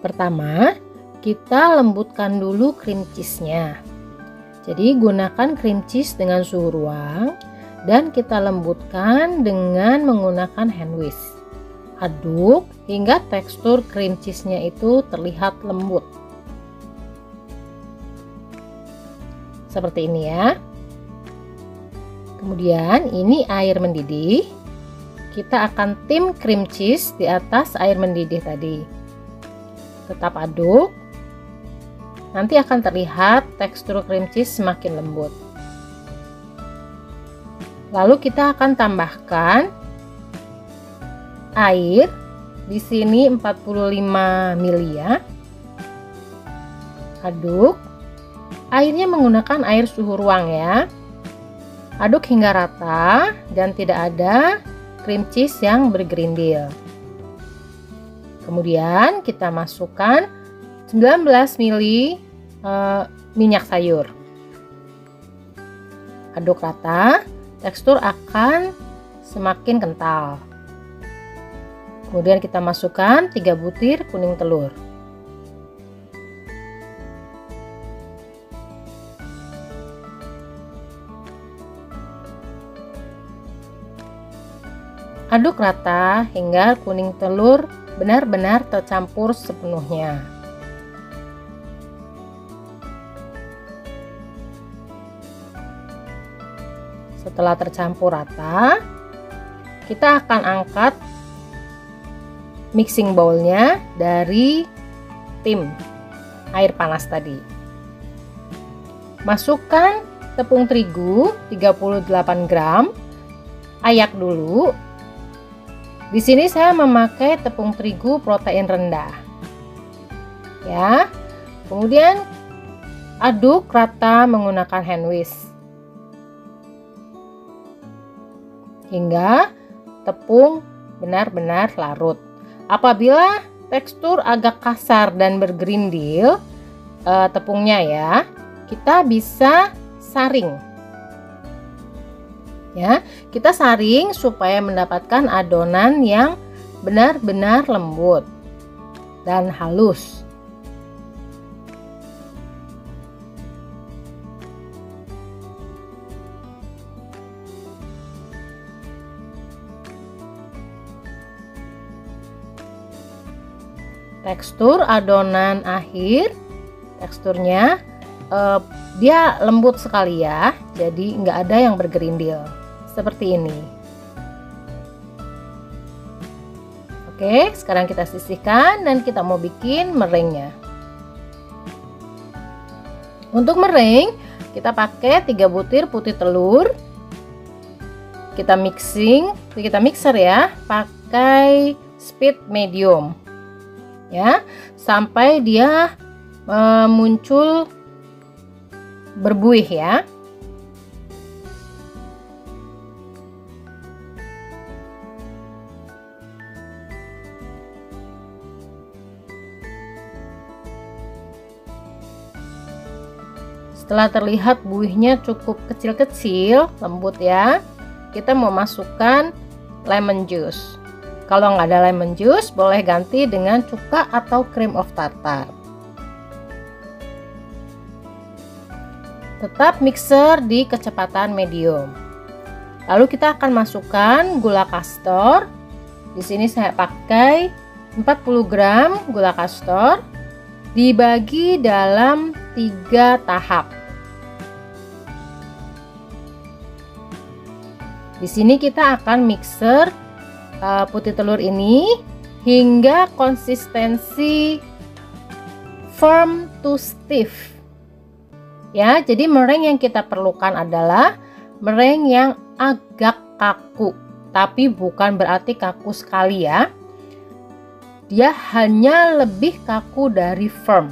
Pertama, kita lembutkan dulu cream cheese-nya. Jadi gunakan cream cheese dengan suhu ruang dan kita lembutkan dengan menggunakan hand whisk. Aduk hingga tekstur cream cheese-nya itu terlihat lembut. Seperti ini ya. Kemudian ini air mendidih. Kita akan tim cream cheese di atas air mendidih tadi. Tetap aduk. Nanti akan terlihat tekstur cream cheese semakin lembut. Lalu kita akan tambahkan air. Di sini 45 ml ya. Aduk. Airnya menggunakan air suhu ruang ya. Aduk hingga rata dan tidak ada cream cheese yang bergerindil. Kemudian kita masukkan 19 ml minyak sayur. Aduk rata, tekstur akan semakin kental. Kemudian kita masukkan 3 butir kuning telur. Aduk rata hingga kuning telur benar-benar tercampur sepenuhnya. Setelah tercampur rata, kita akan angkat mixing bowl-nya dari tim air panas tadi. Masukkan tepung terigu 38 gram. Ayak dulu. Di sini saya memakai tepung terigu protein rendah. Ya. Kemudian aduk rata menggunakan hand whisk. Hingga tepung benar-benar larut. Apabila tekstur agak kasar dan bergerindil tepungnya ya, kita bisa saring. Ya, kita saring supaya mendapatkan adonan yang benar-benar lembut dan halus. Tekstur adonan akhir, teksturnya dia lembut sekali ya, jadi nggak ada yang bergerindil. Seperti ini. Oke, sekarang kita sisihkan dan kita mau bikin meringuenya. Untuk meringue, kita pakai 3 butir putih telur. Kita mixer ya, pakai speed medium. Ya, sampai dia muncul berbuih ya. Setelah terlihat buihnya cukup kecil-kecil, lembut ya, kita mau masukkan lemon juice. Kalau nggak ada lemon juice, boleh ganti dengan cuka atau cream of tartar. Tetap mixer di kecepatan medium. Lalu kita akan masukkan gula kastor. Di sini saya pakai 40 gram gula kastor, dibagi dalam 3 tahap. Di sini kita akan mixer putih telur ini hingga konsistensi firm to stiff. Ya, jadi meringue yang kita perlukan adalah meringue yang agak kaku, tapi bukan berarti kaku sekali ya. Dia hanya lebih kaku dari firm.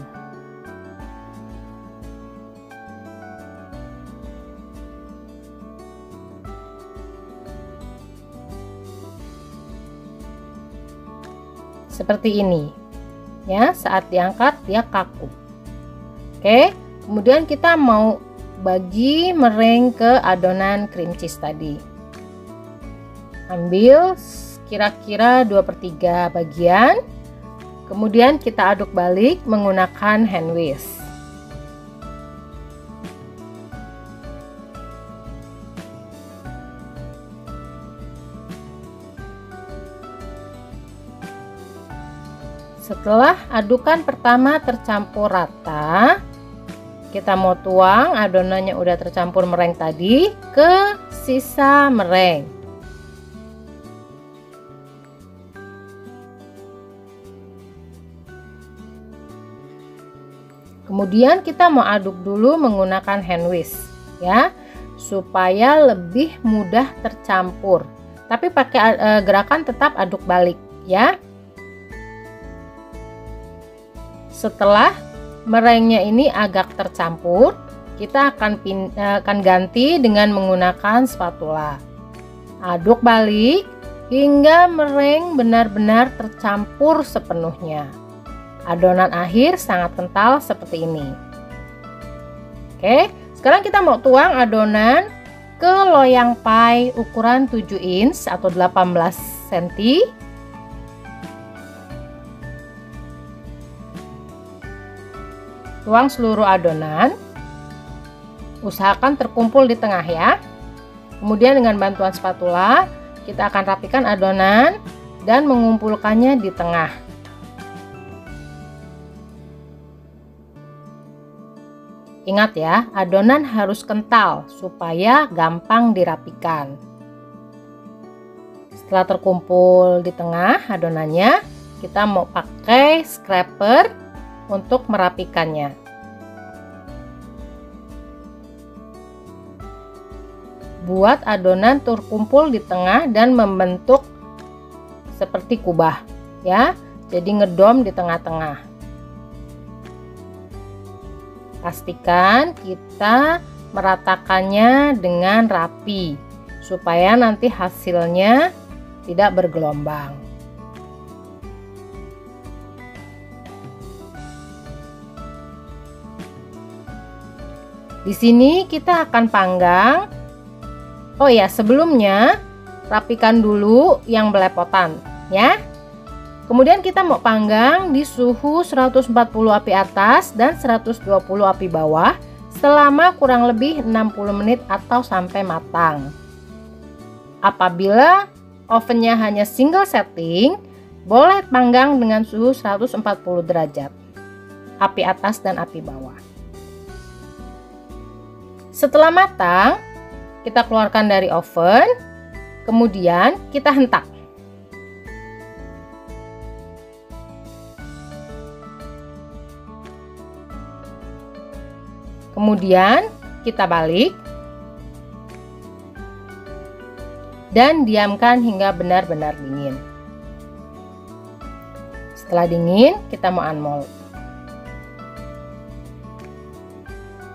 Seperti ini ya, saat diangkat dia kaku. Oke, kemudian kita mau bagi meringue ke adonan cream cheese tadi. Ambil kira-kira 2/3 bagian, Kemudian kita aduk balik menggunakan hand whisk. Setelah adukan pertama tercampur rata, kita mau tuang adonannya udah tercampur meringue tadi ke sisa meringue. Kemudian kita mau aduk dulu menggunakan hand whisk ya, supaya lebih mudah tercampur. Tapi pakai gerakan tetap aduk balik ya. Setelah meringuenya ini agak tercampur, kita akan ganti dengan menggunakan spatula. Aduk balik hingga meringue benar-benar tercampur sepenuhnya. Adonan akhir sangat kental seperti ini. Oke, sekarang kita mau tuang adonan ke loyang pie ukuran 7 inch atau 18 cm. Tuang seluruh adonan, usahakan terkumpul di tengah ya. Kemudian dengan bantuan spatula, kita akan rapikan adonan dan mengumpulkannya di tengah. Ingat ya, adonan harus kental supaya gampang dirapikan. Setelah terkumpul di tengah adonannya, kita mau pakai scraper untuk merapikannya. Buat adonan terkumpul di tengah dan membentuk seperti kubah ya. Jadi ngedom di tengah-tengah. Pastikan kita meratakannya dengan rapi supaya nanti hasilnya tidak bergelombang. Di sini kita akan panggang. Oh ya, sebelumnya rapikan dulu yang belepotan ya. Kemudian kita mau panggang di suhu 140 api atas dan 120 api bawah selama kurang lebih 60 menit atau sampai matang. Apabila ovennya hanya single setting, boleh panggang dengan suhu 140 derajat. Api atas dan api bawah. Setelah matang, kita keluarkan dari oven, kemudian kita hentak. Kemudian kita balik dan diamkan hingga benar-benar dingin. Setelah dingin, kita mau unmold.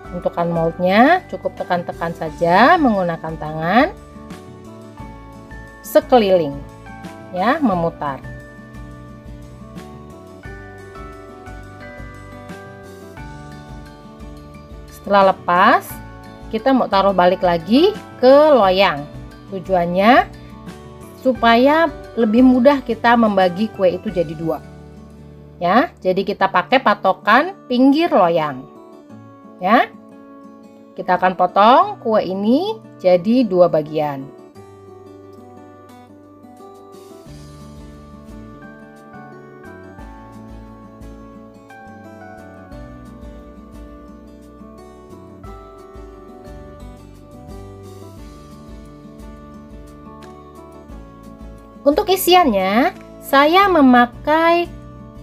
Untuk unmoldnya cukup tekan-tekan saja menggunakan tangan sekeliling ya, memutar. Setelah lepas, kita mau taruh balik lagi ke loyang. Tujuannya supaya lebih mudah kita membagi kue itu jadi dua ya. Jadi kita pakai patokan pinggir loyang ya. Kita akan potong kue ini jadi dua bagian. Untuk isiannya, saya memakai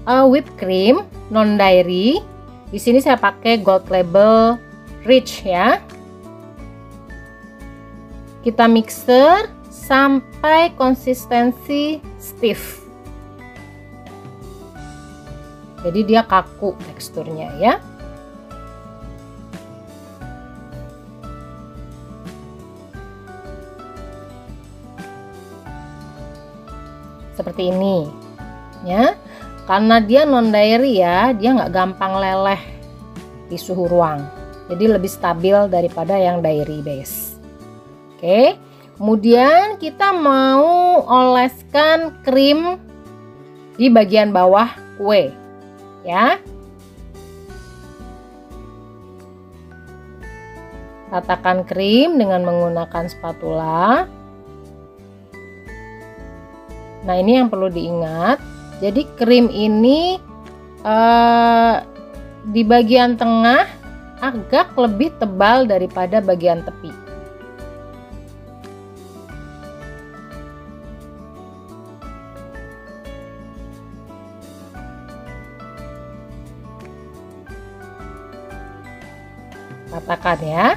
whipped cream non dairy. Di sini saya pakai gold label rich ya. Kita mixer sampai konsistensi stiff. Jadi dia kaku teksturnya ya. Seperti ini ya. Karena dia non dairy ya, dia nggak gampang leleh di suhu ruang. Jadi lebih stabil daripada yang dairy base. Oke, kemudian kita mau oleskan krim di bagian bawah kue, ya. Ratakan krim dengan menggunakan spatula. Nah, ini yang perlu diingat. Jadi krim ini di bagian tengah agak lebih tebal daripada bagian tepi. Ratakan ya.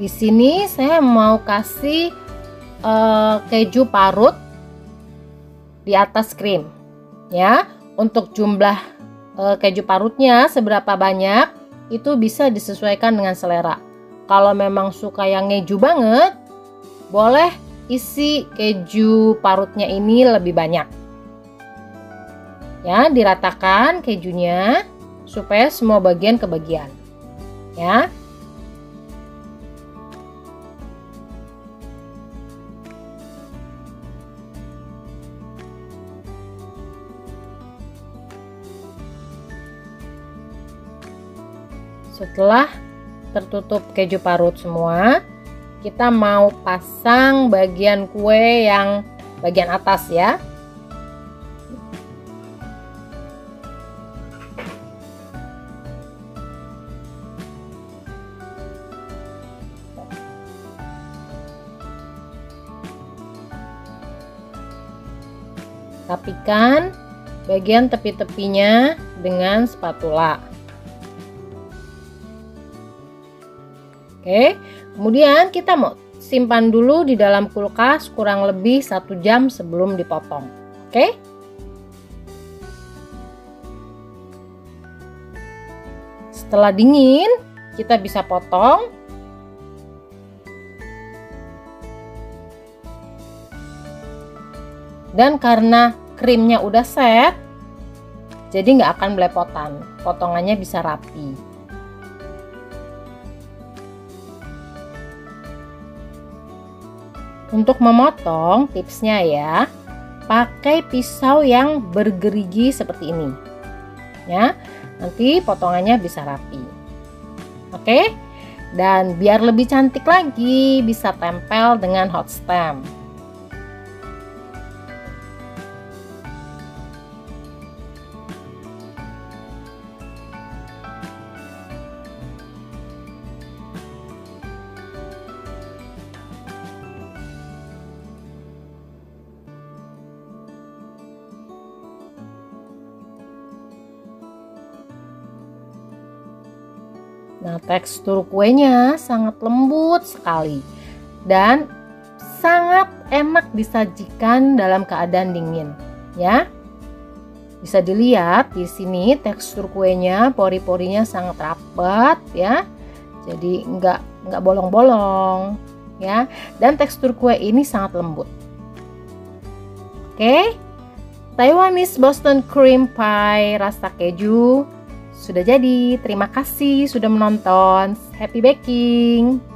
Di sini saya mau kasih keju parut di atas krim, ya. Untuk jumlah keju parutnya seberapa banyak itu bisa disesuaikan dengan selera. Kalau memang suka yang ngeju banget, boleh isi keju parutnya ini lebih banyak. Ya, diratakan kejunya supaya semua bagian kebagian. Ya. Setelah tertutup keju parut semua, kita mau pasang bagian kue yang bagian atas ya. Rapikan bagian tepi-tepinya dengan spatula. Oke, kemudian kita mau simpan dulu di dalam kulkas kurang lebih 1 jam sebelum dipotong. Oke. Setelah dingin, kita bisa potong. Dan karena krimnya udah set, jadi nggak akan belepotan. Potongannya bisa rapi. Untuk memotong, tipsnya ya, pakai pisau yang bergerigi seperti ini. Ya, nanti potongannya bisa rapi. Oke? Dan biar lebih cantik lagi, bisa tempel dengan hot stamp. Nah, tekstur kuenya sangat lembut sekali dan sangat enak disajikan dalam keadaan dingin, ya. Bisa dilihat di sini tekstur kuenya, pori-porinya sangat rapat, ya. Jadi nggak bolong-bolong, ya. Dan tekstur kue ini sangat lembut. Oke, Taiwanese Boston Cream Pie rasa keju sudah jadi. Terima kasih sudah menonton. Happy baking!